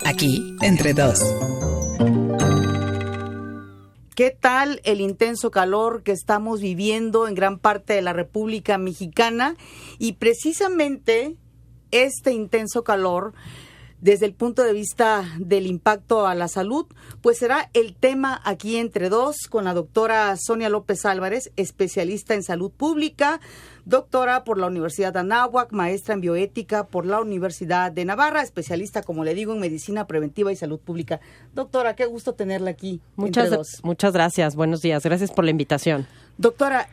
Aquí, entre dos. ¿Qué tal el intenso calor que estamos viviendo en gran parte de la República Mexicana? Y precisamente este intenso calor, desde el punto de vista del impacto a la salud, pues será el tema aquí entre dos con la doctora Sonia López Álvarez, especialista en salud pública, doctora por la Universidad de Anáhuac, maestra en bioética por la Universidad de Navarra, especialista, como le digo, en medicina preventiva y salud pública. Doctora, qué gusto tenerla aquí. Muchas gracias. Buenos días. Gracias por la invitación. Doctora,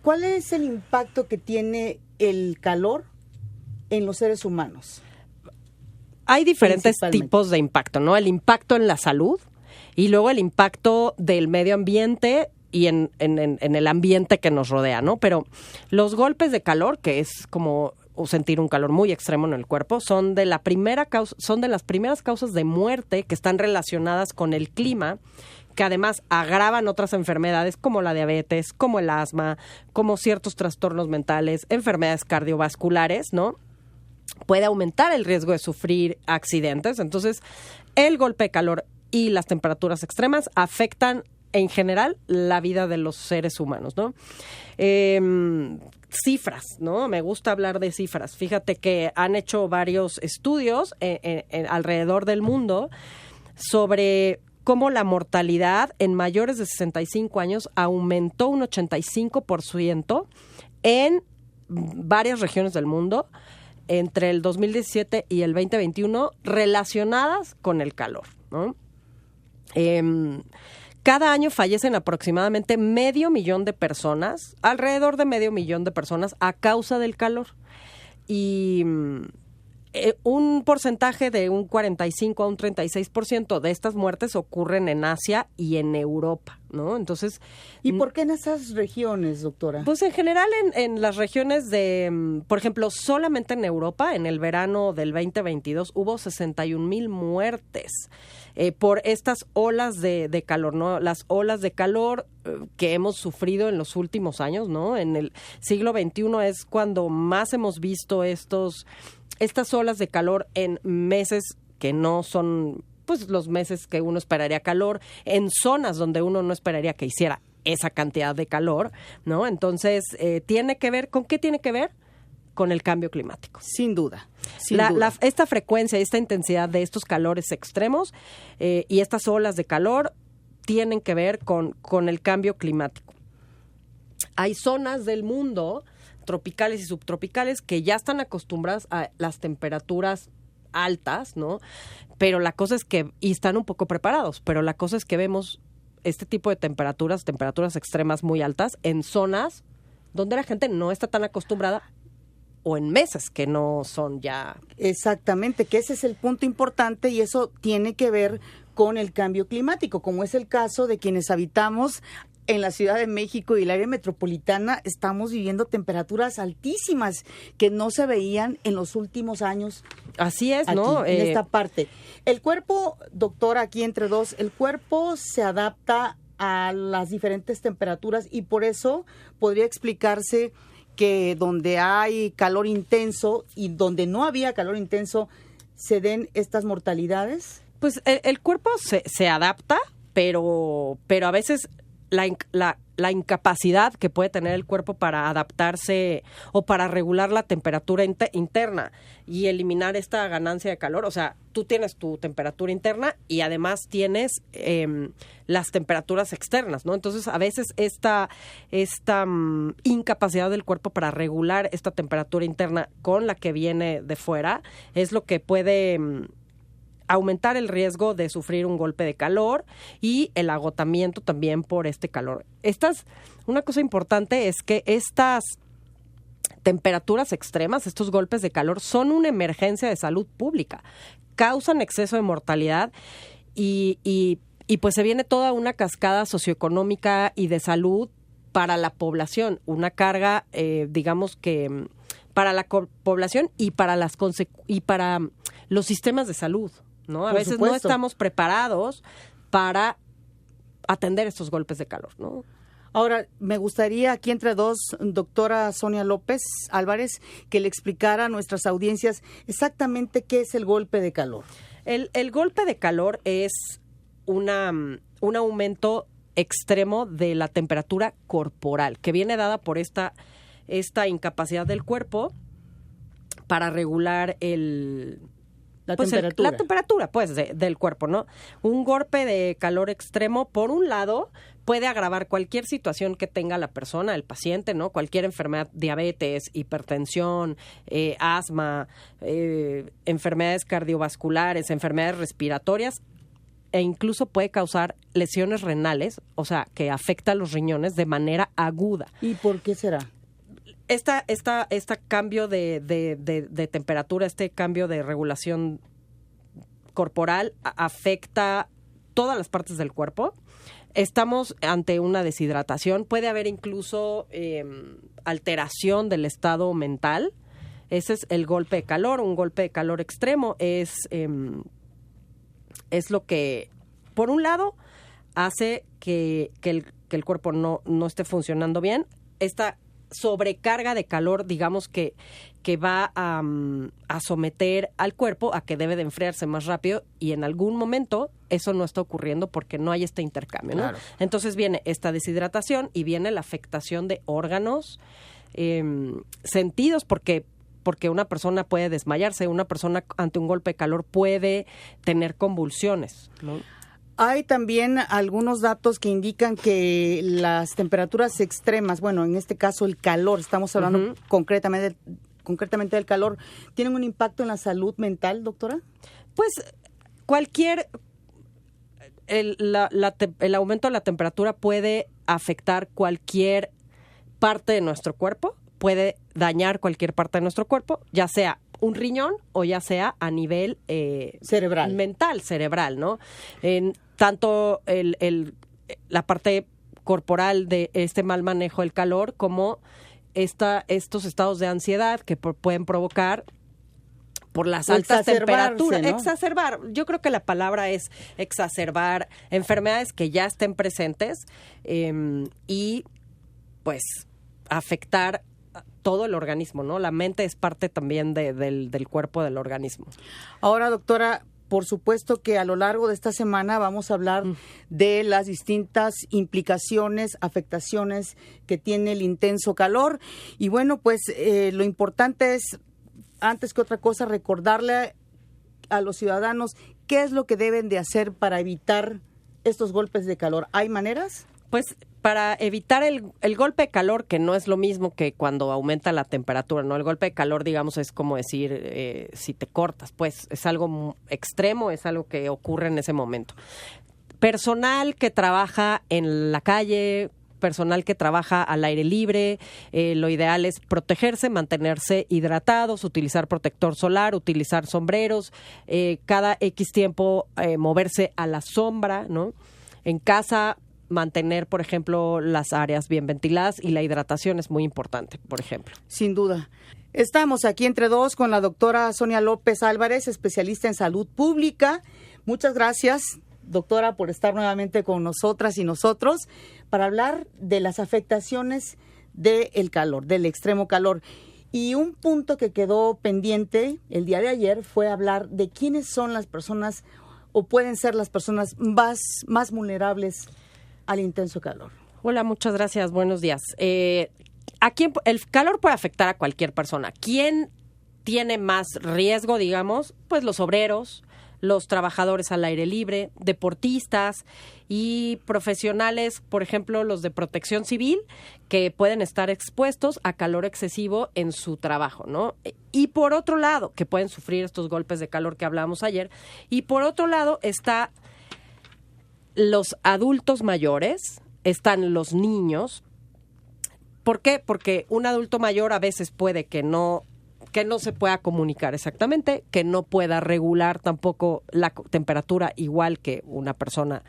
¿cuál es el impacto que tiene el calor en los seres humanos? Hay diferentes tipos de impacto, ¿no? El impacto en la salud y luego el impacto del medio ambiente y en el ambiente que nos rodea, ¿no? Pero los golpes de calor, que es como sentir un calor muy extremo en el cuerpo, son de las primeras causas de muerte que están relacionadas con el clima, que además agravan otras enfermedades como la diabetes, como el asma, como ciertos trastornos mentales, enfermedades cardiovasculares, ¿no? Puede aumentar el riesgo de sufrir accidentes. Entonces, el golpe de calor y las temperaturas extremas afectan en general la vida de los seres humanos, ¿no? Cifras, ¿no? Me gusta hablar de cifras. Fíjate que han hecho varios estudios alrededor del mundo sobre cómo la mortalidad en mayores de 65 años aumentó un 85% en varias regiones del mundo entre el 2017 y el 2021 relacionadas con el calor, ¿no? Cada año fallecen aproximadamente 500,000 de personas, alrededor de 500,000 de personas a causa del calor. Y un porcentaje de un 45 a un 36% de estas muertes ocurren en Asia y en Europa, ¿no? Entonces, ¿y por qué en esas regiones, doctora? Pues en general en las regiones de, por ejemplo, solamente en Europa, en el verano del 2022 hubo 61,000 muertes por estas olas de calor, ¿no? Las olas de calor que hemos sufrido en los últimos años, ¿no? En el siglo XXI es cuando más hemos visto estas olas de calor en meses que no son, pues, los meses que uno esperaría calor, en zonas donde uno no esperaría que hiciera esa cantidad de calor, ¿no? Entonces, ¿tiene que ver? ¿Con qué tiene que ver? Con el cambio climático. Sin duda. Esta frecuencia, esta intensidad de estos calores extremos y estas olas de calor tienen que ver con el cambio climático. Hay zonas del mundo tropicales y subtropicales que ya están acostumbradas a las temperaturas altas, ¿no? Pero la cosa es que, y están un poco preparados, pero la cosa es que vemos este tipo de temperaturas extremas muy altas en zonas donde la gente no está tan acostumbrada o en meses que no son ya. Exactamente, que ese es el punto importante y eso tiene que ver con el cambio climático, como es el caso de quienes habitamos en la Ciudad de México y el área metropolitana. Estamos viviendo temperaturas altísimas que no se veían en los últimos años. Así es, aquí, ¿no? En esta parte. El cuerpo, doctora, aquí entre dos, el cuerpo se adapta a las diferentes temperaturas y por eso podría explicarse que donde hay calor intenso y donde no había calor intenso se den estas mortalidades. Pues el cuerpo se adapta, pero a veces la incapacidad que puede tener el cuerpo para adaptarse o para regular la temperatura interna y eliminar esta ganancia de calor. O sea, tú tienes tu temperatura interna y además tienes las temperaturas externas, ¿no? Entonces, a veces esta incapacidad del cuerpo para regular esta temperatura interna con la que viene de fuera es lo que puede aumentar el riesgo de sufrir un golpe de calor y el agotamiento también por este calor. Una cosa importante es que estas temperaturas extremas, estos golpes de calor, son una emergencia de salud pública, causan exceso de mortalidad y pues se viene toda una cascada socioeconómica y de salud para la población, una carga, digamos que para la población y para los sistemas de salud, ¿no? A Por veces supuesto. no estamos preparados para atender estos golpes de calor, ¿no? Ahora, me gustaría aquí entre dos, doctora Sonia López Álvarez, que le explicara a nuestras audiencias exactamente qué es el golpe de calor. El golpe de calor es un aumento extremo de la temperatura corporal, que viene dada por esta incapacidad del cuerpo para regular la temperatura del cuerpo, ¿no? Un golpe de calor extremo, por un lado, puede agravar cualquier situación que tenga la persona, el paciente, ¿no? Cualquier enfermedad, diabetes, hipertensión, asma, enfermedades cardiovasculares, enfermedades respiratorias, e incluso puede causar lesiones renales, o sea, que afecta a los riñones de manera aguda. ¿Y por qué será? Esta cambio de temperatura, este cambio de regulación corporal afecta todas las partes del cuerpo. Estamos ante una deshidratación. Puede haber incluso alteración del estado mental. Ese es el golpe de calor. Un golpe de calor extremo es lo que, por un lado, hace que el cuerpo no esté funcionando bien. Esta sobrecarga de calor, digamos que va a someter al cuerpo a que debe de enfriarse más rápido, y en algún momento eso no está ocurriendo porque no hay este intercambio, ¿no? Claro. Entonces viene esta deshidratación y viene la afectación de órganos, sentidos, porque una persona puede desmayarse, una persona ante un golpe de calor puede tener convulsiones, ¿no? Hay también algunos datos que indican que las temperaturas extremas, bueno, en este caso el calor, estamos hablando concretamente del calor, ¿tienen un impacto en la salud mental, doctora? Pues el aumento de la temperatura puede afectar cualquier parte de nuestro cuerpo, puede dañar cualquier parte de nuestro cuerpo, ya sea un riñón o ya sea a nivel cerebral, ¿no? Tanto la parte corporal de este mal manejo del calor como estos estados de ansiedad que pueden provocar por las altas temperaturas. ¿No? Exacerbar. Yo creo que la palabra es exacerbar enfermedades que ya estén presentes y pues afectar todo el organismo, ¿no? La mente es parte también del cuerpo del organismo. Ahora, doctora, por supuesto que a lo largo de esta semana vamos a hablar de las distintas implicaciones, afectaciones que tiene el intenso calor. Y bueno, pues lo importante es, antes que otra cosa, recordarle a los ciudadanos qué es lo que deben de hacer para evitar estos golpes de calor. ¿Hay maneras? Pues para evitar el golpe de calor, que no es lo mismo que cuando aumenta la temperatura, ¿no? El golpe de calor, digamos, es como decir, si te cortas, pues es algo extremo, es algo que ocurre en ese momento. Personal que trabaja en la calle, personal que trabaja al aire libre, lo ideal es protegerse, mantenerse hidratados, utilizar protector solar, utilizar sombreros, cada X tiempo moverse a la sombra, ¿no? En casa, mantener, por ejemplo, las áreas bien ventiladas, y la hidratación es muy importante, por ejemplo. Sin duda. Estamos aquí entre dos con la doctora Sonia López Álvarez, especialista en salud pública. Muchas gracias, doctora, por estar nuevamente con nosotras y nosotros para hablar de las afectaciones del calor, del extremo calor. Y un punto que quedó pendiente el día de ayer fue hablar de quiénes son las personas o pueden ser las personas más vulnerables al intenso calor. Hola, muchas gracias. Buenos días. El calor puede afectar a cualquier persona. ¿Quién tiene más riesgo, digamos? Pues los obreros, los trabajadores al aire libre, deportistas y profesionales, por ejemplo, los de protección civil, que pueden estar expuestos a calor excesivo en su trabajo, ¿no? Y por otro lado, que pueden sufrir estos golpes de calor que hablábamos ayer. Y por otro lado está los adultos mayores, están los niños. ¿Por qué? Porque un adulto mayor a veces puede que no se pueda comunicar exactamente, que no pueda regular tampoco la temperatura igual que una persona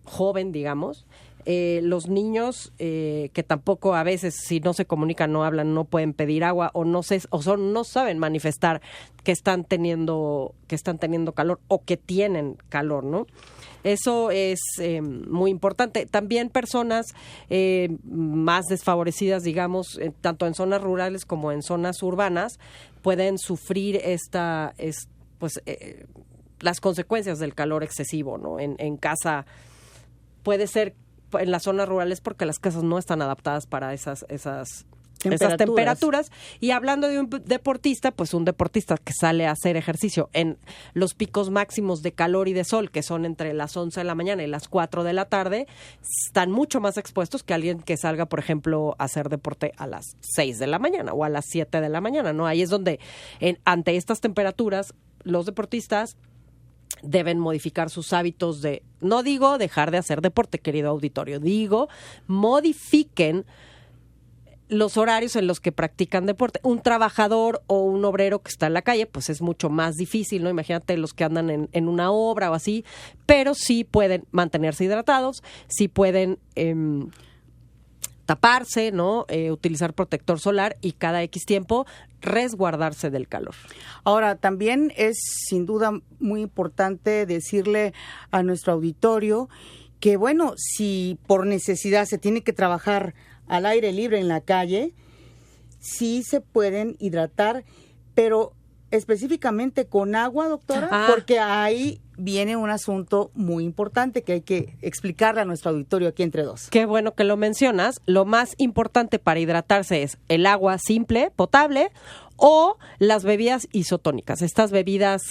joven, digamos. Los niños que tampoco a veces, si no se comunican, no hablan, no pueden pedir agua no saben manifestar que están teniendo calor o que tienen calor, ¿no? Eso es muy importante. También personas más desfavorecidas, digamos, tanto en zonas rurales como en zonas urbanas, pueden sufrir pues las consecuencias del calor excesivo, ¿no? En casa puede ser en las zonas rurales porque las casas no están adaptadas para esas temperaturas. Y hablando de un deportista, pues un deportista que sale a hacer ejercicio en los picos máximos de calor y de sol, que son entre las 11 de la mañana y las 4 de la tarde, están mucho más expuestos que alguien que salga, por ejemplo, a hacer deporte a las 6 de la mañana o a las 7 de la mañana, ¿no? Ahí es donde, ante estas temperaturas, los deportistas deben modificar sus hábitos no digo dejar de hacer deporte, querido auditorio, digo modifiquen los horarios en los que practican deporte. Un trabajador o un obrero que está en la calle, pues es mucho más difícil, ¿no? Imagínate los que andan en una obra o así, pero sí pueden mantenerse hidratados, sí pueden taparse, ¿no? Utilizar protector solar y cada X tiempo resguardarse del calor. Ahora, también es sin duda muy importante decirle a nuestro auditorio que, bueno, si por necesidad se tiene que trabajar al aire libre en la calle, sí se pueden hidratar, pero específicamente con agua, doctora, porque ahí viene un asunto muy importante que hay que explicarle a nuestro auditorio aquí entre dos. Qué bueno que lo mencionas. Lo más importante para hidratarse es el agua simple, potable, o las bebidas isotónicas. Estas bebidas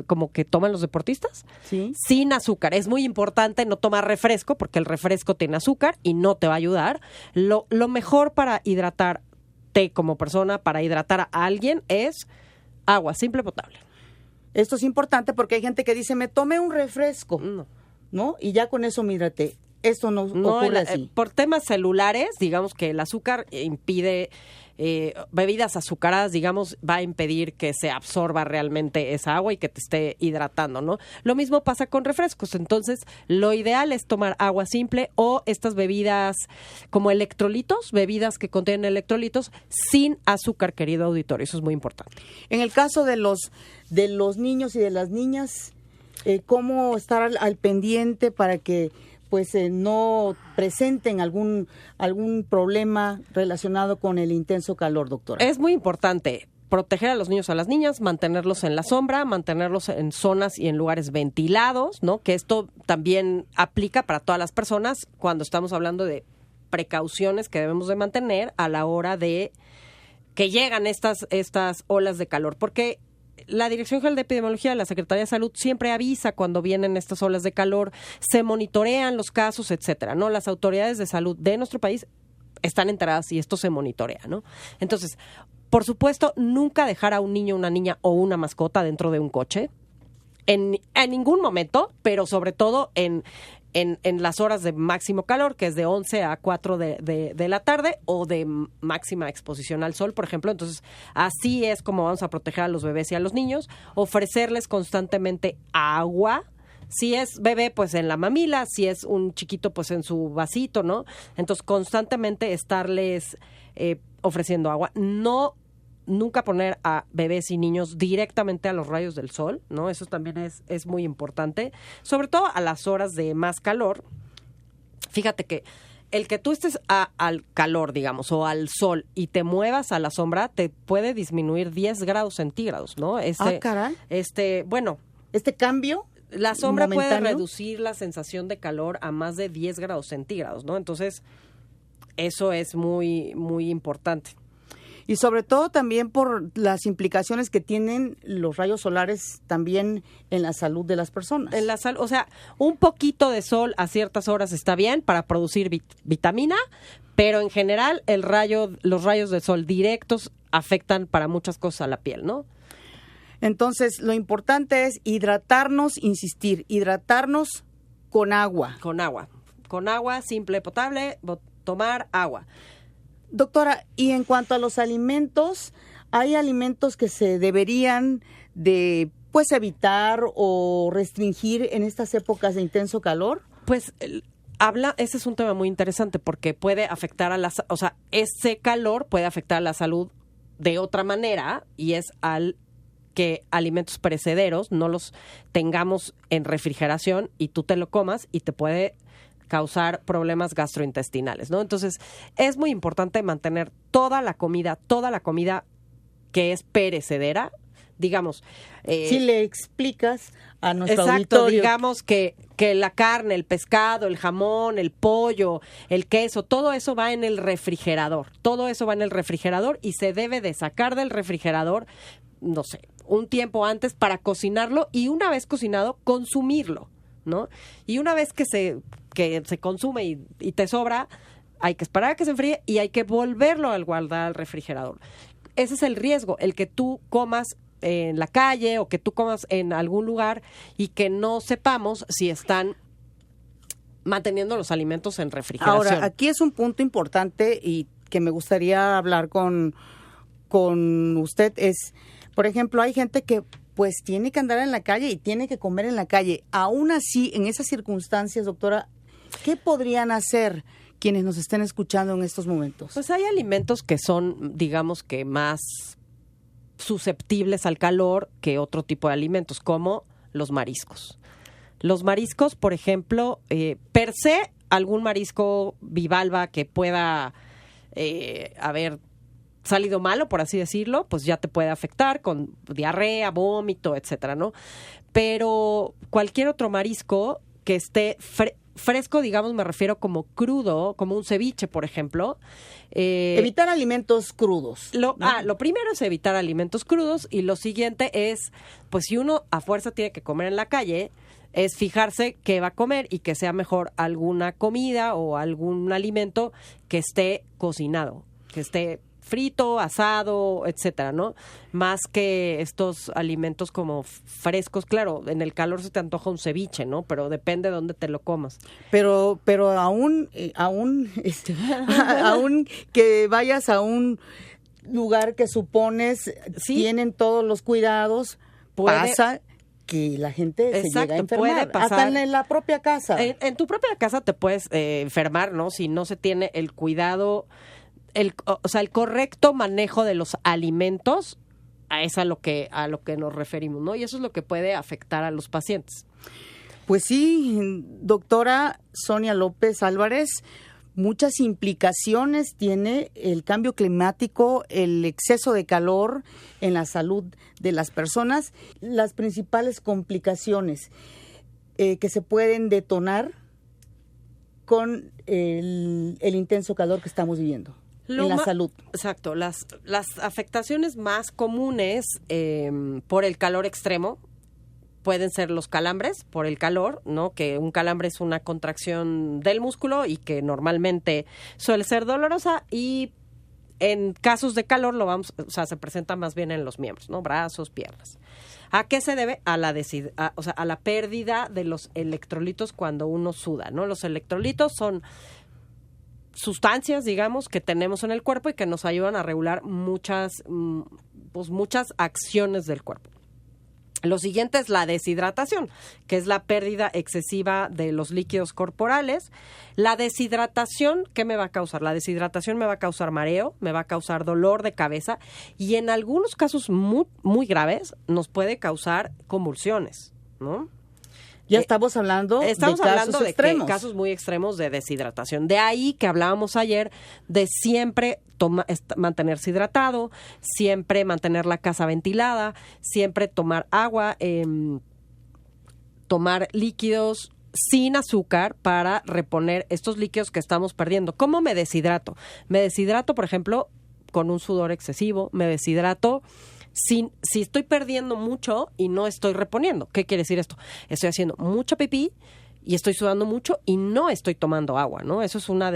como que toman los deportistas, ¿sí? Sin azúcar. Es muy importante no tomar refresco porque el refresco tiene azúcar y no te va a ayudar. Lo mejor para hidratarte como persona, para hidratar a alguien, es agua simple, potable. Esto es importante porque hay gente que dice, me tomé un refresco, ¿no? Y ya con eso me hidraté. Esto no ocurre así. Por temas celulares, digamos que el azúcar impide, bebidas azucaradas, digamos, va a impedir que se absorba realmente esa agua y que te esté hidratando, ¿no? Lo mismo pasa con refrescos. Entonces, lo ideal es tomar agua simple o estas bebidas como electrolitos, bebidas que contienen electrolitos sin azúcar, querido auditorio. Eso es muy importante. En el caso de los niños y de las niñas, ¿cómo estar al pendiente para que pues no presenten algún problema relacionado con el intenso calor, doctora? Es muy importante proteger a los niños y a las niñas, mantenerlos en la sombra, mantenerlos en zonas y en lugares ventilados, ¿no? Que esto también aplica para todas las personas cuando estamos hablando de precauciones que debemos de mantener a la hora de que llegan estas olas de calor, porque la Dirección General de Epidemiología de la Secretaría de Salud siempre avisa cuando vienen estas olas de calor, se monitorean los casos, etcétera, ¿no? Las autoridades de salud de nuestro país están enteradas y esto se monitorea, ¿no? Entonces, por supuesto, nunca dejar a un niño, una niña o una mascota dentro de un coche en ningún momento, pero sobre todo en las horas de máximo calor, que es de 11 a 4 de la tarde, o de máxima exposición al sol, por ejemplo. Entonces, así es como vamos a proteger a los bebés y a los niños, ofrecerles constantemente agua. Si es bebé, pues en la mamila, si es un chiquito, pues en su vasito, ¿no? Entonces, constantemente estarles ofreciendo agua. Nunca poner a bebés y niños directamente a los rayos del sol, ¿no? Eso también es muy importante, sobre todo a las horas de más calor. Fíjate que el que tú estés al calor, digamos, o al sol y te muevas a la sombra, te puede disminuir 10 grados centígrados, ¿no? caray. Bueno. ¿Este cambio? La sombra momentáneo puede reducir la sensación de calor a más de 10 grados centígrados, ¿no? Entonces, eso es muy, muy importante. Y sobre todo también por las implicaciones que tienen los rayos solares también en la salud de las personas. O sea, un poquito de sol a ciertas horas está bien para producir vitamina, pero en general los rayos de sol directos afectan para muchas cosas a la piel, ¿no? Entonces, lo importante es hidratarnos, insistir, hidratarnos con agua. Con agua simple, potable, tomar agua. Doctora, y en cuanto a los alimentos, ¿hay alimentos que se deberían de pues evitar o restringir en estas épocas de intenso calor? Pues ese es un tema muy interesante porque puede afectar ese calor puede afectar a la salud de otra manera, y es que alimentos perecederos no los tengamos en refrigeración y tú te lo comas y te puede causar problemas gastrointestinales, ¿no? Entonces, es muy importante mantener toda la comida que es perecedera, digamos... si le explicas a nuestro exacto, auditorio. digamos que la carne, el pescado, el jamón, el pollo, el queso, todo eso va en el refrigerador. Todo eso va en el refrigerador y se debe de sacar del refrigerador, no sé, un tiempo antes para cocinarlo y una vez cocinado, consumirlo, ¿no? Y una vez que se consume y te sobra, hay que esperar a que se enfríe y hay que volverlo a guardar al refrigerador. Ese es el riesgo, el que tú comas en la calle o que tú comas en algún lugar y que no sepamos si están manteniendo los alimentos en refrigeración. Ahora, aquí es un punto importante y que me gustaría hablar con usted es, por ejemplo, hay gente que pues tiene que andar en la calle y tiene que comer en la calle. Aún así, en esas circunstancias, doctora, ¿qué podrían hacer quienes nos estén escuchando en estos momentos? Pues hay alimentos que son, digamos que más susceptibles al calor que otro tipo de alimentos, como los mariscos. Los mariscos, por ejemplo, per se, algún marisco bivalva que pueda haber salido malo, por así decirlo, pues ya te puede afectar con diarrea, vómito, etcétera, ¿no? Pero cualquier otro marisco que esté fresco, digamos, me refiero como crudo, como un ceviche, por ejemplo. Evitar alimentos crudos. Lo primero es evitar alimentos crudos y lo siguiente es, pues si uno a fuerza tiene que comer en la calle, es fijarse qué va a comer y que sea mejor alguna comida o algún alimento que esté cocinado, que esté frito, asado, etcétera, ¿no? Más que estos alimentos como frescos. Claro, en el calor se te antoja un ceviche, ¿no? Pero depende de dónde te lo comas. Pero aún que vayas a un lugar que supones sí, tienen todos los cuidados, pasa que la gente se llega a enfermar. Puede pasar. Hasta en la propia casa. En tu propia casa te puedes enfermar, ¿no? Si no se tiene el cuidado, el correcto manejo de los alimentos, es a lo que nos referimos, ¿no? Y eso es lo que puede afectar a los pacientes. Pues sí, doctora Sonia López Álvarez, muchas implicaciones tiene el cambio climático, el exceso de calor en la salud de las personas, las principales complicaciones que se pueden detonar con el intenso calor que estamos viviendo en la salud. Exacto, las afectaciones más comunes por el calor extremo pueden ser los calambres por el calor, ¿no? Que un calambre es una contracción del músculo y que normalmente suele ser dolorosa y en casos de calor se presenta más bien en los miembros, ¿no? Brazos, piernas. ¿A qué se debe? A la pérdida de los electrolitos cuando uno suda, ¿no? Los electrolitos son sustancias, digamos, que tenemos en el cuerpo y que nos ayudan a regular muchas acciones del cuerpo. Lo siguiente es la deshidratación, que es la pérdida excesiva de los líquidos corporales. La deshidratación, ¿qué me va a causar? La deshidratación me va a causar mareo, me va a causar dolor de cabeza y en algunos casos muy, muy graves nos puede causar convulsiones, ¿no? Ya estamos hablando de casos extremos. Casos muy extremos de deshidratación. De ahí que hablábamos ayer de siempre mantenerse hidratado, siempre mantener la casa ventilada, siempre tomar agua, tomar líquidos sin azúcar para reponer estos líquidos que estamos perdiendo. ¿Cómo me deshidrato? Me deshidrato, por ejemplo, con un sudor excesivo, me deshidrato si estoy perdiendo mucho y no estoy reponiendo. ¿Qué quiere decir esto? Estoy haciendo mucha pipí y estoy sudando mucho y no estoy tomando agua, ¿no? Eso es una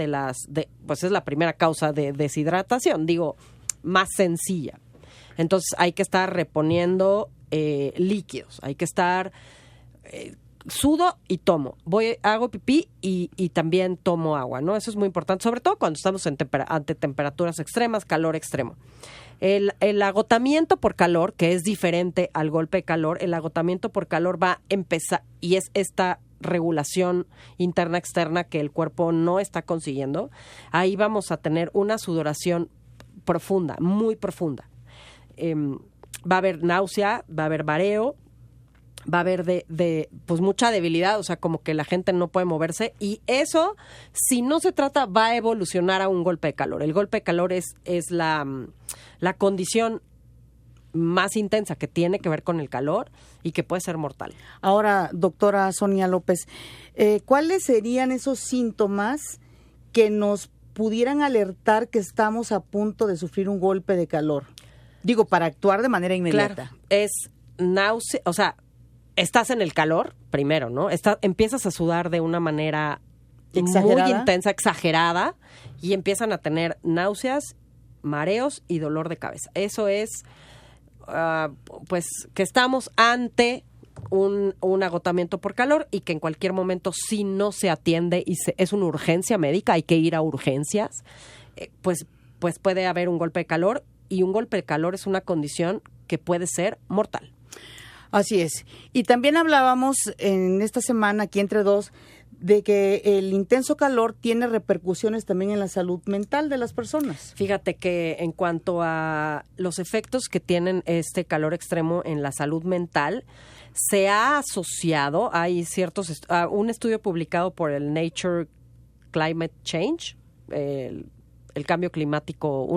pues es la primera causa de deshidratación, digo, más sencilla. Entonces hay que estar reponiendo líquidos, hay que estar sudo y tomo, hago pipí y también tomo agua, ¿no? Eso es muy importante, sobre todo cuando estamos ante temperaturas extremas, calor extremo. El agotamiento por calor, que es diferente al golpe de calor, el agotamiento por calor va a empezar, y es esta regulación interna-externa que el cuerpo no está consiguiendo. Ahí vamos a tener una sudoración profunda, muy profunda. Va a haber náusea, va a haber mareo, va a haber pues mucha debilidad, o sea, como que la gente no puede moverse y eso, si no se trata, va a evolucionar a un golpe de calor. El golpe de calor es la condición más intensa que tiene que ver con el calor y que puede ser mortal. Ahora, doctora Sonia López, ¿cuáles serían esos síntomas que nos pudieran alertar que estamos a punto de sufrir un golpe de calor? Digo, para actuar de manera inmediata. Claro, es náusea, o sea, estás en el calor, primero, ¿no? Empiezas a sudar de una manera ¿exagerada? Muy intensa, exagerada, y empiezan a tener náuseas, mareos y dolor de cabeza. Eso es, pues, que estamos ante un agotamiento por calor y que en cualquier momento, si no se atiende y es una urgencia médica, hay que ir a urgencias, pues puede haber un golpe de calor, y un golpe de calor es una condición que puede ser mortal. Así es. Y también hablábamos en esta semana, aquí entre dos, de que el intenso calor tiene repercusiones también en la salud mental de las personas. Fíjate que en cuanto a los efectos que tienen este calor extremo en la salud mental, se ha asociado, hay un estudio publicado por el Nature Climate Change, el cambio climático,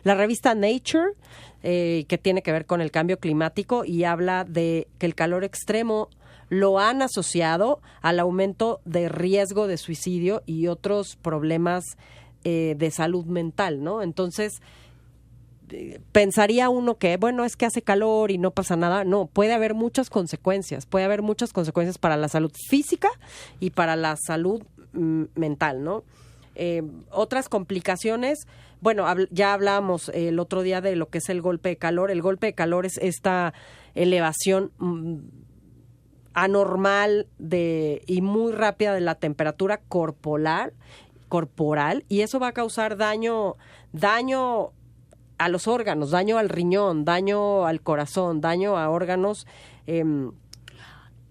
la revista Nature, que tiene que ver con el cambio climático, y habla de que el calor extremo lo han asociado al aumento de riesgo de suicidio y otros problemas de salud mental, ¿no? Entonces, pensaría uno que, bueno, es que hace calor y no pasa nada. No, puede haber muchas consecuencias. Puede haber muchas consecuencias para la salud física y para la salud mental, ¿no? Otras complicaciones, bueno, ya hablábamos el otro día de lo que es el golpe de calor. El golpe de calor es esta elevación anormal y muy rápida de la temperatura corporal, y eso va a causar daño a los órganos, daño al riñón, daño al corazón, daño a órganos.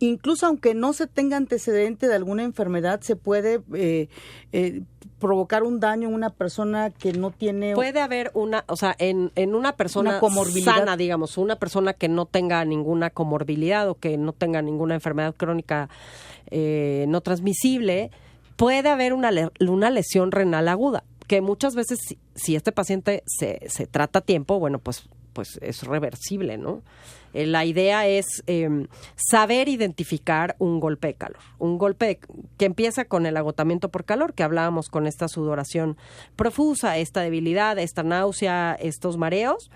Incluso aunque no se tenga antecedente de alguna enfermedad, se puede provocar un daño en una persona que no tiene... Puede haber en una persona sana, digamos, una persona que no tenga ninguna comorbilidad o que no tenga ninguna enfermedad crónica no transmisible, puede haber una lesión renal aguda, que muchas veces, si este paciente se trata a tiempo, bueno, pues es reversible, ¿no? La idea es saber identificar un golpe de calor, un golpe que empieza con el agotamiento por calor, que hablábamos, con esta sudoración profusa, esta debilidad, esta náusea, estos mareos,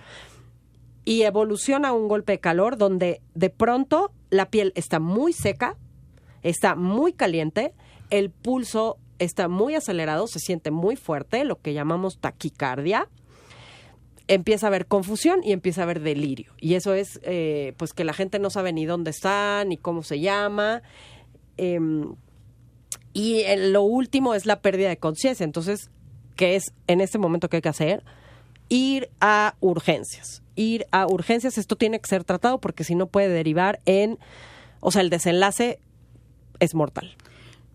y evoluciona a un golpe de calor donde de pronto la piel está muy seca, está muy caliente, el pulso está muy acelerado, se siente muy fuerte, lo que llamamos taquicardia. Empieza a haber confusión y empieza a haber delirio. Y eso es, pues, que la gente no sabe ni dónde está, ni cómo se llama. Y lo último es la pérdida de conciencia. Entonces, ¿qué es en este momento que hay que hacer? Ir a urgencias. Esto tiene que ser tratado, porque si no puede derivar el desenlace es mortal.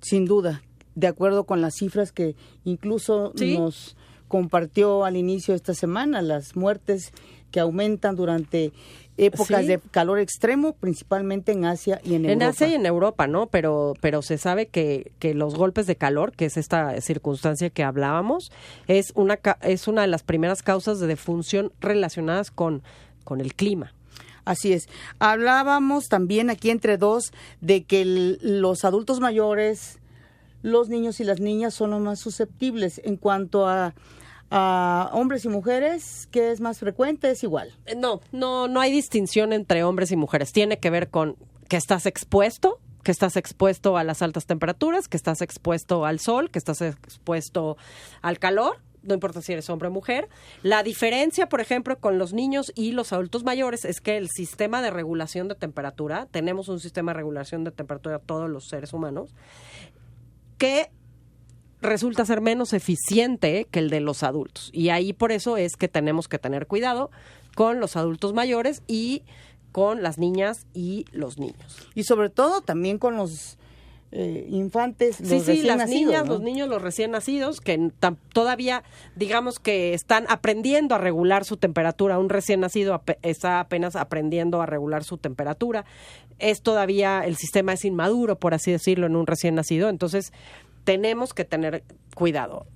Sin duda. De acuerdo con las cifras que incluso ¿sí? nos compartió al inicio de esta semana, las muertes que aumentan durante épocas sí. de calor extremo, principalmente en Asia y en Europa. En Asia y en Europa, ¿no? Pero se sabe que los golpes de calor, que es esta circunstancia que hablábamos, es una de las primeras causas de defunción relacionadas con el clima. Así es. Hablábamos también aquí entre dos de que los adultos mayores, los niños y las niñas son los más susceptibles. En cuanto a hombres y mujeres, ¿qué es más frecuente? ¿Es igual? No hay distinción entre hombres y mujeres. Tiene que ver con que estás expuesto a las altas temperaturas, que estás expuesto al sol, que estás expuesto al calor. No importa si eres hombre o mujer. La diferencia, por ejemplo, con los niños y los adultos mayores es que el sistema de regulación de temperatura, tenemos un sistema de regulación de temperatura todos los seres humanos, que resulta ser menos eficiente que el de los adultos. Y ahí por eso es que tenemos que tener cuidado con los adultos mayores y con las niñas y los niños. Y sobre todo también con los infantes, los recién las nacidos, niñas, ¿no? Los niños, los recién nacidos, que todavía, digamos, que están aprendiendo a regular su temperatura. Un recién nacido está apenas aprendiendo a regular su temperatura. El sistema es inmaduro, por así decirlo, en un recién nacido. Entonces, tenemos que tener cuidado.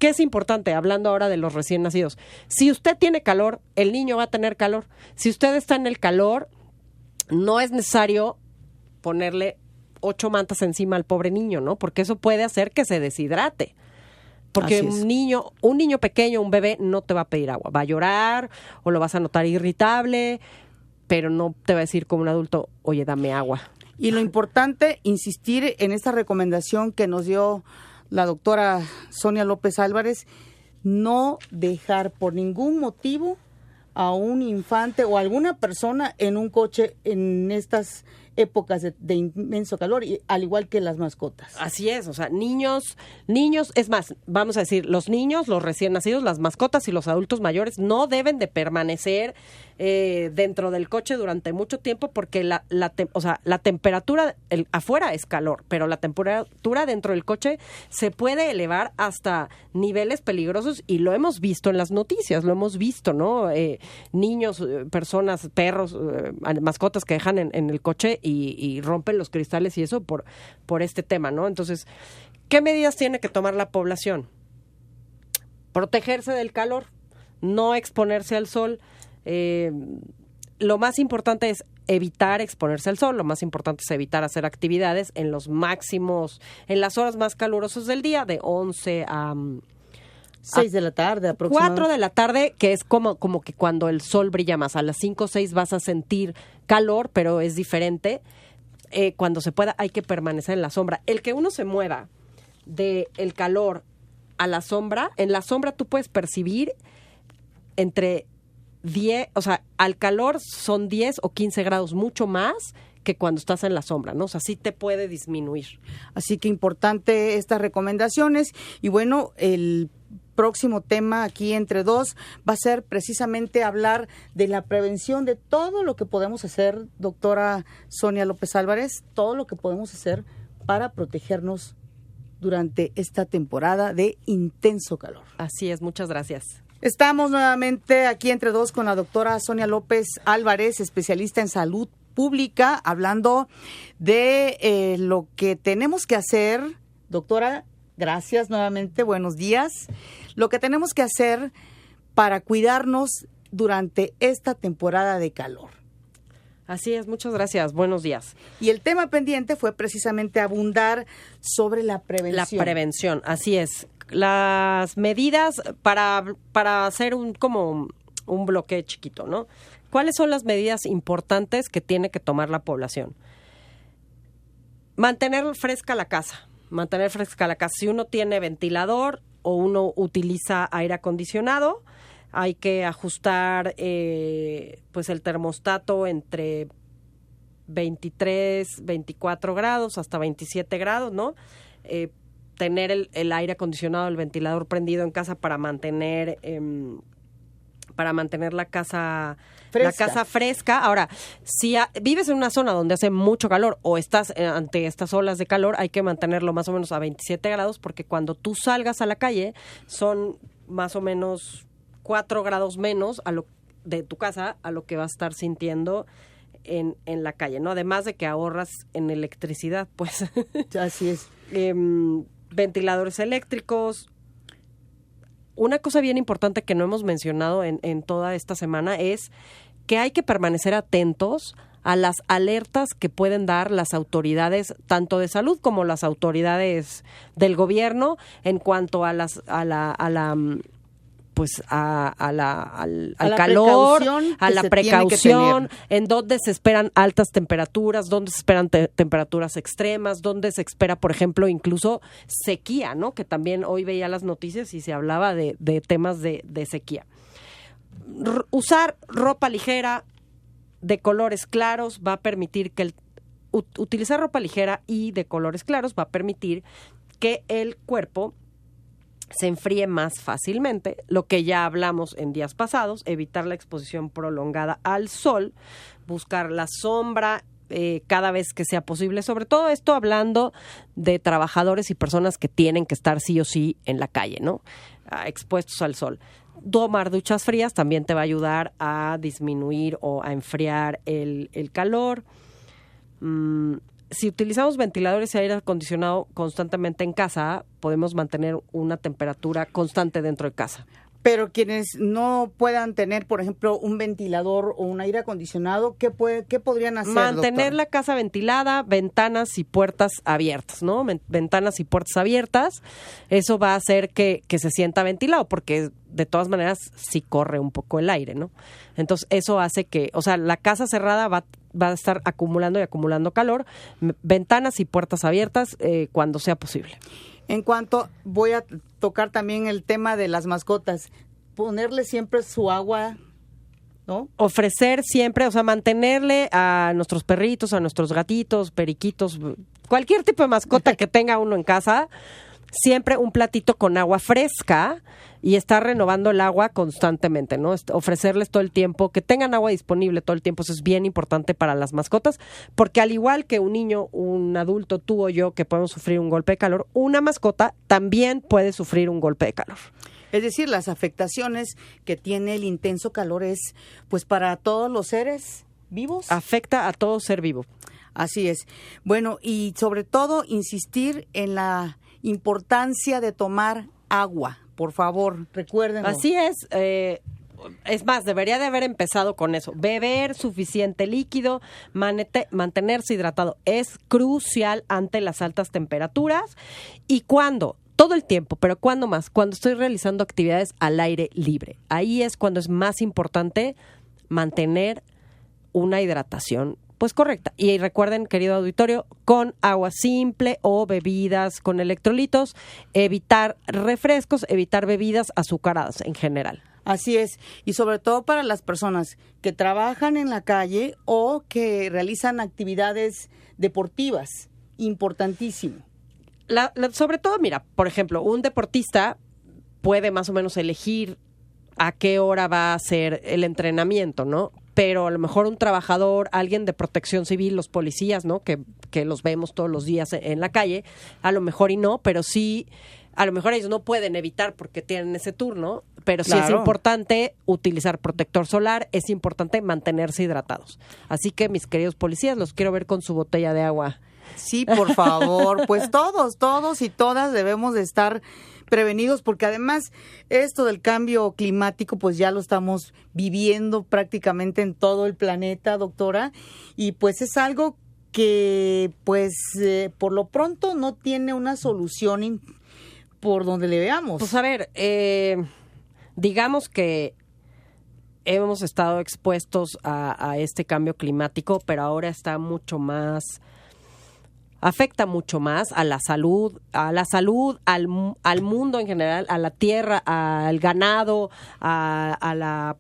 ¿qué es importante? Hablando ahora de los recién nacidos. Si usted tiene calor, el niño va a tener calor. Si usted está en el calor, no es necesario ponerle 8 mantas encima al pobre niño, ¿no? Porque eso puede hacer que se deshidrate. Porque un niño pequeño, un bebé, no te va a pedir agua. Va a llorar o lo vas a notar irritable, pero no te va a decir como un adulto, oye, dame agua. Y lo importante, insistir en esta recomendación que nos dio la doctora Sonia López Álvarez, no dejar por ningún motivo a un infante o a alguna persona en un coche en estas épocas de inmenso calor, y al igual que las mascotas. Así es, o sea, niños, es más, vamos a decir, los niños, los recién nacidos, las mascotas y los adultos mayores no deben de permanecer dentro del coche durante mucho tiempo, porque la temperatura afuera es calor, pero la temperatura dentro del coche se puede elevar hasta niveles peligrosos, y lo hemos visto en las noticias, lo hemos visto, ¿no? Niños, personas, perros, mascotas que dejan en el coche y rompen los cristales y eso por este tema, ¿no? Entonces, ¿qué medidas tiene que tomar la población? Protegerse del calor, no exponerse al sol. Lo más importante es evitar exponerse al sol, lo más importante es evitar hacer actividades en las horas más calurosas del día, de 11 a 6 de la tarde aproximadamente. 4 de la tarde, que es como que cuando el sol brilla más. A las 5 o 6 vas a sentir calor, pero es diferente. Cuando se pueda, hay que permanecer en la sombra. El que uno se mueva del calor a la sombra, en la sombra tú puedes percibir entre 10, o sea, al calor son 10 o 15 grados, mucho más que cuando estás en la sombra, ¿no? O sea, sí te puede disminuir. Así que importante estas recomendaciones. Y bueno, el próximo tema aquí entre dos va a ser precisamente hablar de la prevención, de todo lo que podemos hacer, doctora Sonia López Álvarez, todo lo que podemos hacer para protegernos durante esta temporada de intenso calor. Así es, muchas gracias. Estamos nuevamente aquí entre dos con la doctora Sonia López Álvarez, especialista en salud pública, hablando de lo que tenemos que hacer. Doctora, gracias nuevamente, buenos días. Lo que tenemos que hacer para cuidarnos durante esta temporada de calor. Así es, muchas gracias, buenos días. Y el tema pendiente fue precisamente abundar sobre la prevención. La prevención, así es. Las medidas para hacer un bloque chiquito, ¿no? ¿Cuáles son las medidas importantes que tiene que tomar la población? Mantener fresca la casa. Si uno tiene ventilador o uno utiliza aire acondicionado, hay que ajustar pues el termostato entre 23, 24 grados hasta 27 grados, ¿no? Tener el aire acondicionado, el ventilador prendido en casa para mantener la casa fresca. Ahora, si vives en una zona donde hace mucho calor o estás ante estas olas de calor, hay que mantenerlo más o menos a 27 grados, porque cuando tú salgas a la calle son más o menos 4 grados menos de tu casa a lo que vas a estar sintiendo en la calle, ¿no? Además de que ahorras en electricidad, pues. Así es. Ventiladores eléctricos. Una cosa bien importante que no hemos mencionado en toda esta semana es que hay que permanecer atentos a las alertas que pueden dar las autoridades, tanto de salud como las autoridades del gobierno, en cuanto al calor, a la precaución, en donde se esperan altas temperaturas, donde se esperan temperaturas extremas, donde se espera, por ejemplo, incluso sequía, ¿no? Que también hoy veía las noticias y se hablaba de temas de sequía. Usar ropa ligera de colores claros va a permitir que utilizar ropa ligera y de colores claros va a permitir que el cuerpo se enfríe más fácilmente, lo que ya hablamos en días pasados, evitar la exposición prolongada al sol, buscar la sombra cada vez que sea posible, sobre todo esto hablando de trabajadores y personas que tienen que estar sí o sí en la calle, ¿no? Expuestos al sol. Tomar duchas frías también te va a ayudar a disminuir o a enfriar el calor. si utilizamos ventiladores y aire acondicionado constantemente en casa, podemos mantener una temperatura constante dentro de casa. Pero quienes no puedan tener, por ejemplo, un ventilador o un aire acondicionado, ¿qué podrían hacer, mantener doctora? La casa ventilada, ventanas y puertas abiertas, ¿no? Ventanas y puertas abiertas. Eso va a hacer que se sienta ventilado, porque de todas maneras sí corre un poco el aire, ¿no? Entonces eso hace que, o sea, la casa cerrada va a estar acumulando y acumulando calor. Ventanas y puertas abiertas cuando sea posible. En cuanto, voy a tocar también el tema de las mascotas, ponerle siempre su agua, ¿no? Ofrecer siempre, o sea, mantenerle a nuestros perritos, a nuestros gatitos, periquitos, cualquier tipo de mascota que tenga uno en casa, siempre un platito con agua fresca y estar renovando el agua constantemente, ¿no? Ofrecerles todo el tiempo, que tengan agua disponible todo el tiempo. Eso es bien importante para las mascotas, porque al igual que un niño, un adulto, tú o yo, que podemos sufrir un golpe de calor, una mascota también puede sufrir un golpe de calor. Es decir, las afectaciones que tiene el intenso calor es, pues, para todos los seres vivos. Afecta a todo ser vivo. Así es. Bueno, y sobre todo insistir en la importancia de tomar agua. Por favor, recuérdenlo. Así es. Es más, debería de haber empezado con eso. Beber suficiente líquido, mantenerse hidratado es crucial ante las altas temperaturas. ¿Y cuándo? Todo el tiempo, pero ¿cuándo más? Cuando estoy realizando actividades al aire libre. Ahí es cuando es más importante mantener una hidratación pues correcta. Y recuerden, querido auditorio, con agua simple o bebidas con electrolitos, evitar refrescos, evitar bebidas azucaradas en general. Así es, y sobre todo para las personas que trabajan en la calle o que realizan actividades deportivas, importantísimo. Sobre todo, mira, por ejemplo, un deportista puede más o menos elegir a qué hora va a hacer el entrenamiento, ¿no? Pero a lo mejor un trabajador, alguien de protección civil, los policías, ¿no? Que los vemos todos los días en la calle, a lo mejor y no, pero sí, a lo mejor ellos no pueden evitar porque tienen ese turno, pero sí es importante utilizar protector solar, es importante mantenerse hidratados. Así que, mis queridos policías, los quiero ver con su botella de agua. Sí, por favor, pues todos y todas debemos de estar prevenidos, porque además esto del cambio climático pues ya lo estamos viviendo prácticamente en todo el planeta, doctora, y pues es algo que pues por lo pronto no tiene una solución por donde le veamos. Pues a ver, digamos que hemos estado expuestos a este cambio climático, pero ahora está mucho más... afecta mucho más a la salud, al mundo en general, a la tierra, al ganado, a la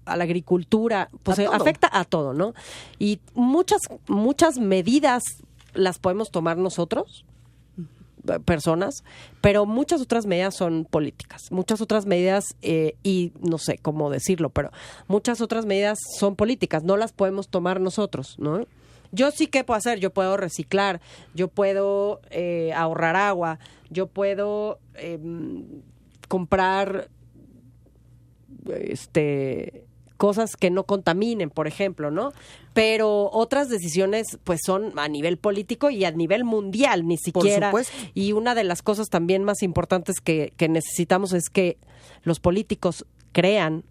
agricultura, pues afecta a todo, ¿no? Y muchas medidas las podemos tomar nosotros, personas, pero muchas otras medidas son políticas, muchas otras medidas, y no sé cómo decirlo, pero muchas otras medidas son políticas, no las podemos tomar nosotros, ¿no? Yo sí, ¿qué puedo hacer? Yo puedo reciclar, yo puedo ahorrar agua, yo puedo comprar cosas que no contaminen, por ejemplo, ¿no? Pero otras decisiones pues son a nivel político y a nivel mundial, ni siquiera. Por supuesto. Y una de las cosas también más importantes que necesitamos es que los políticos crean,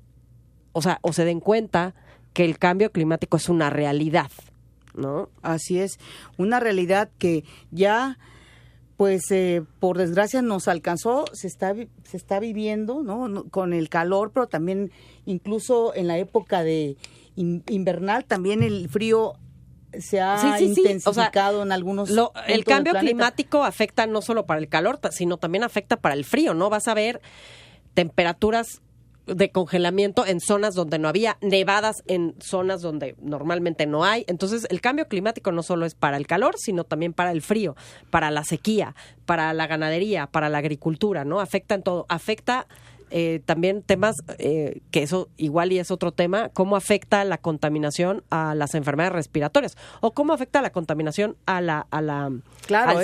o se den cuenta que el cambio climático es una realidad, ¿no? Así es, una realidad que ya, pues, por desgracia nos alcanzó, se está viviendo, ¿no? Con el calor, pero también incluso en la época de invernal, también el frío se ha intensificado en algunos puntos el cambio del planeta. climático afecta no solo para el calor, sino también afecta para el frío, ¿no? Vas a ver temperaturas de congelamiento en zonas donde no había, nevadas en zonas donde normalmente no hay. Entonces, el cambio climático no solo es para el calor, sino también para el frío, para la sequía, para la ganadería, para la agricultura, ¿no? Afecta en todo. Afecta también temas, que eso igual y es otro tema, cómo afecta la contaminación a las enfermedades respiratorias o cómo afecta la contaminación al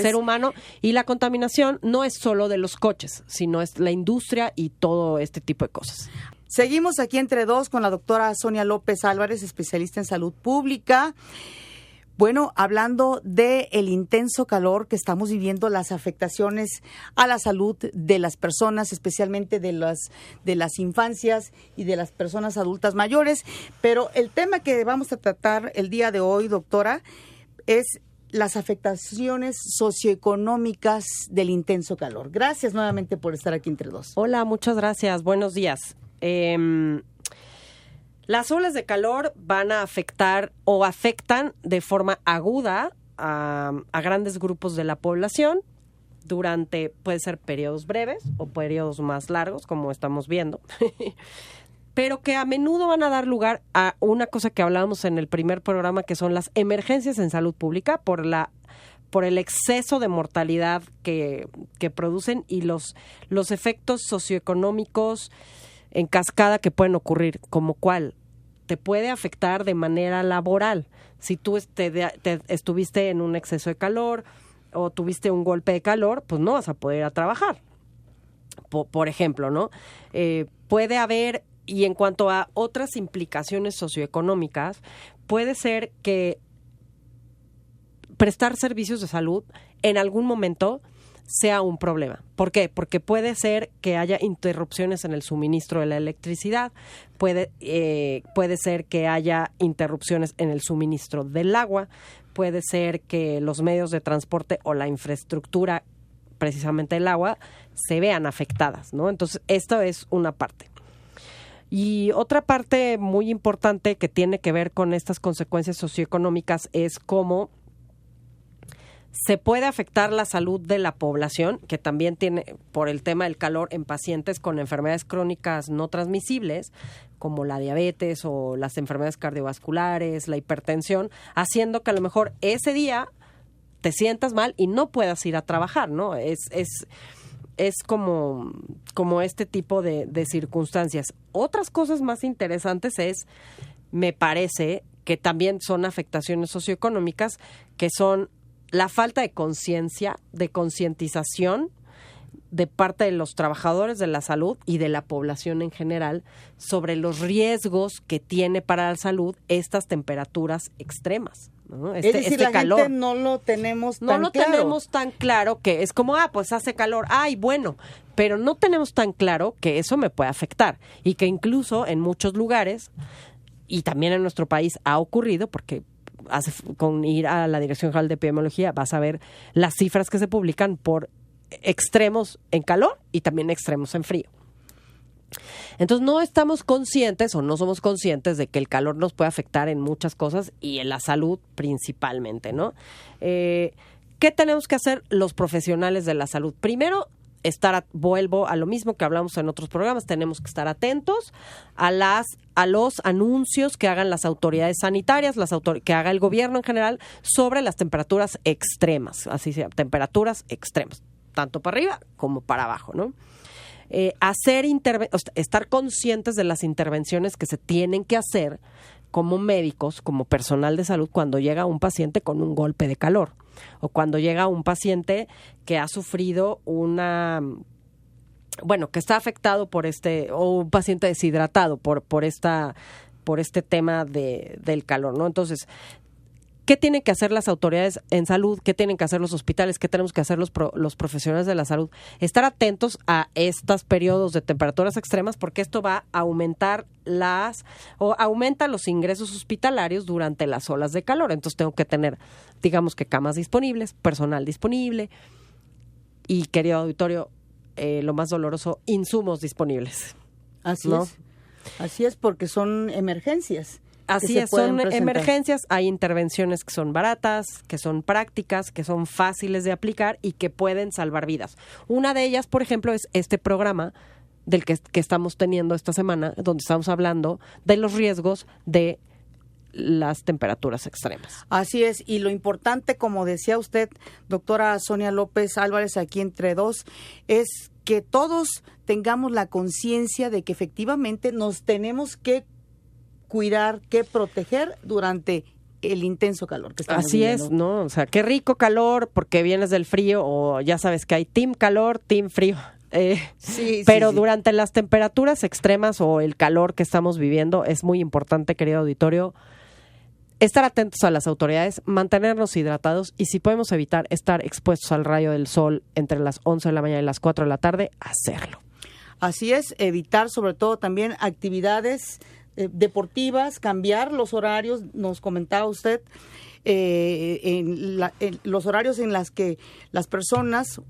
ser humano. Y la contaminación no es solo de los coches, sino es la industria y todo este tipo de cosas. Seguimos aquí entre dos con la doctora Sonia López Álvarez, especialista en salud pública. Bueno, hablando de el intenso calor que estamos viviendo, las afectaciones a la salud de las personas, especialmente de las infancias y de las personas adultas mayores, pero el tema que vamos a tratar el día de hoy, doctora, es las afectaciones socioeconómicas del intenso calor. Gracias nuevamente por estar aquí entre dos. Hola, muchas gracias. Buenos días. Las olas de calor van a afectar o afectan de forma aguda a grandes grupos de la población durante, puede ser periodos breves o periodos más largos, como estamos viendo, pero que a menudo van a dar lugar a una cosa que hablábamos en el primer programa, que son las emergencias en salud pública por el exceso de mortalidad que producen y los efectos socioeconómicos en cascada que pueden ocurrir, como cuál te puede afectar de manera laboral. Si tú estuviste en un exceso de calor o tuviste un golpe de calor, pues no vas a poder ir a trabajar. Por ejemplo, ¿no? Puede haber, y en cuanto a otras implicaciones socioeconómicas, puede ser que prestar servicios de salud en algún momento sea un problema. ¿Por qué? Porque puede ser que haya interrupciones en el suministro de la electricidad, puede ser que haya interrupciones en el suministro del agua, puede ser que los medios de transporte o la infraestructura, precisamente el agua, se vean afectadas, ¿no? Entonces, esto es una parte. Y otra parte muy importante que tiene que ver con estas consecuencias socioeconómicas es cómo se puede afectar la salud de la población, que también tiene, por el tema del calor, en pacientes con enfermedades crónicas no transmisibles, como la diabetes o las enfermedades cardiovasculares, la hipertensión, haciendo que a lo mejor ese día te sientas mal y no puedas ir a trabajar, ¿no? Es como este tipo de circunstancias. Otras cosas más interesantes me parece, que también son afectaciones socioeconómicas, que son la falta de conciencia, de concientización de parte de los trabajadores de la salud y de la población en general sobre los riesgos que tiene para la salud estas temperaturas extremas, ¿no? Es decir, la calor. Gente no lo tenemos tan claro. Tenemos tan claro que es como, pues hace calor, bueno, pero no tenemos tan claro que eso me puede afectar y que incluso en muchos lugares y también en nuestro país ha ocurrido, porque con ir a la Dirección General de Epidemiología vas a ver las cifras que se publican por extremos en calor y también extremos en frío. Entonces no estamos conscientes o no somos conscientes de que el calor nos puede afectar en muchas cosas y en la salud principalmente, ¿no? ¿Qué tenemos que hacer los profesionales de la salud? Primero, vuelvo a lo mismo que hablamos en otros programas, tenemos que estar atentos a los anuncios que hagan las autoridades sanitarias, que haga el gobierno en general sobre las temperaturas extremas, así sea, temperaturas extremas, tanto para arriba como para abajo, ¿no? Estar conscientes de las intervenciones que se tienen que hacer como médicos, como personal de salud, cuando llega un paciente con un golpe de calor o cuando llega un paciente que ha sufrido que está afectado o un paciente deshidratado por este tema del calor, ¿no? Entonces, ¿qué tienen que hacer las autoridades en salud? ¿Qué tienen que hacer los hospitales? ¿Qué tenemos que hacer los profesionales de la salud? Estar atentos a estos periodos de temperaturas extremas, porque esto va a aumenta los ingresos hospitalarios durante las olas de calor. Entonces tengo que tener, digamos que camas disponibles, personal disponible y, querido auditorio, lo más doloroso, insumos disponibles. Así ¿no? es. Así es, porque son emergencias. Así es, son emergencias, hay intervenciones que son baratas, que son prácticas, que son fáciles de aplicar y que pueden salvar vidas. Una de ellas, por ejemplo, es este programa del que estamos teniendo esta semana, donde estamos hablando de los riesgos de las temperaturas extremas. Así es, y lo importante, como decía usted, doctora Sonia López Álvarez, aquí entre dos, es que todos tengamos la conciencia de que efectivamente nos tenemos que cuidar, que proteger durante el intenso calor que estamos viviendo. Así es, ¿no? O sea, qué rico calor porque vienes del frío, o ya sabes que hay team calor, team frío. Pero durante las temperaturas extremas o el calor que estamos viviendo, es muy importante, querido auditorio, estar atentos a las autoridades, mantenernos hidratados y si podemos evitar estar expuestos al rayo del sol entre las 11 de la mañana y las 4 de la tarde, hacerlo. Así es, evitar sobre todo también actividades deportivas, cambiar los horarios, nos comentaba usted, en los horarios en las que las personas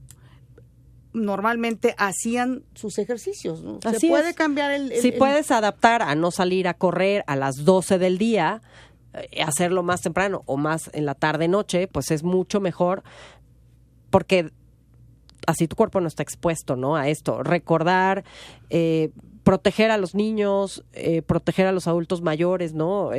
normalmente hacían sus ejercicios, ¿no? Así se puede es. cambiar Si puedes adaptar a no salir a correr a las 12 del día, hacerlo más temprano o más en la tarde-noche, pues es mucho mejor porque así tu cuerpo no está expuesto, ¿no? A esto. Recordar, proteger a los niños, proteger a los adultos mayores, ¿no?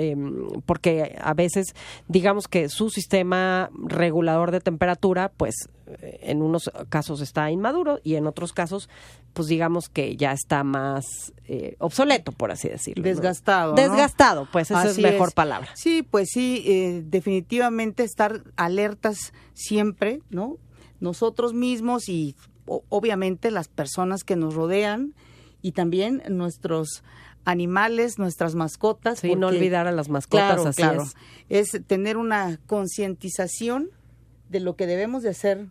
Porque a veces, digamos que su sistema regulador de temperatura, pues en unos casos está inmaduro y en otros casos, pues digamos que ya está más obsoleto, por así decirlo. Desgastado, ¿no? ¿no? Desgastado, pues esa Así es mejor es. palabra. Sí, pues sí, definitivamente estar alertas siempre, ¿no? Nosotros mismos y obviamente las personas que nos rodean y también nuestros animales, nuestras mascotas. Sí, no olvidar a las mascotas, claro, así claro, es. tener una concientización de lo que debemos de hacer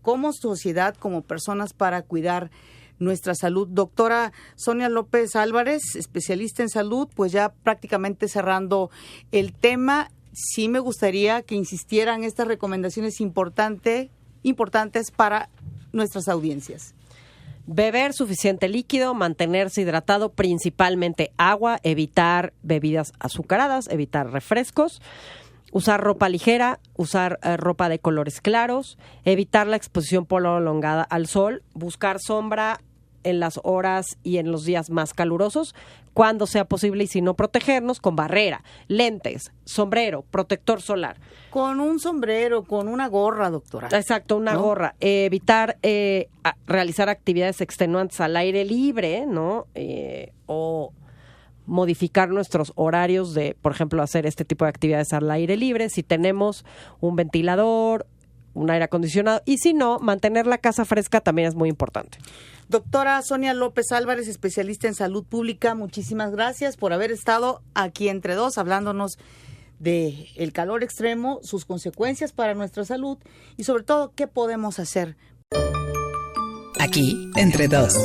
como sociedad, como personas para cuidar nuestra salud. Doctora Sonia López Álvarez, especialista en salud, pues ya prácticamente cerrando el tema, sí me gustaría que insistieran estas recomendaciones importantes para nuestras audiencias. Beber suficiente líquido, mantenerse hidratado, principalmente agua, evitar bebidas azucaradas, evitar refrescos, usar ropa ligera, usar ropa de colores claros, evitar la exposición prolongada al sol, buscar sombra en las horas y en los días más calurosos, cuando sea posible, y si no, protegernos con barrera, lentes, sombrero, protector solar. Con un sombrero, con una gorra, doctora. Exacto, una gorra. Evitar realizar actividades extenuantes al aire libre, ¿no? O modificar nuestros horarios de, por ejemplo, hacer este tipo de actividades al aire libre. Si tenemos un ventilador, un aire acondicionado, y si no, mantener la casa fresca también es muy importante. Doctora Sonia López Álvarez, especialista en salud pública, muchísimas gracias por haber estado aquí entre dos hablándonos de el calor extremo, sus consecuencias para nuestra salud y sobre todo qué podemos hacer. Aquí, entre dos.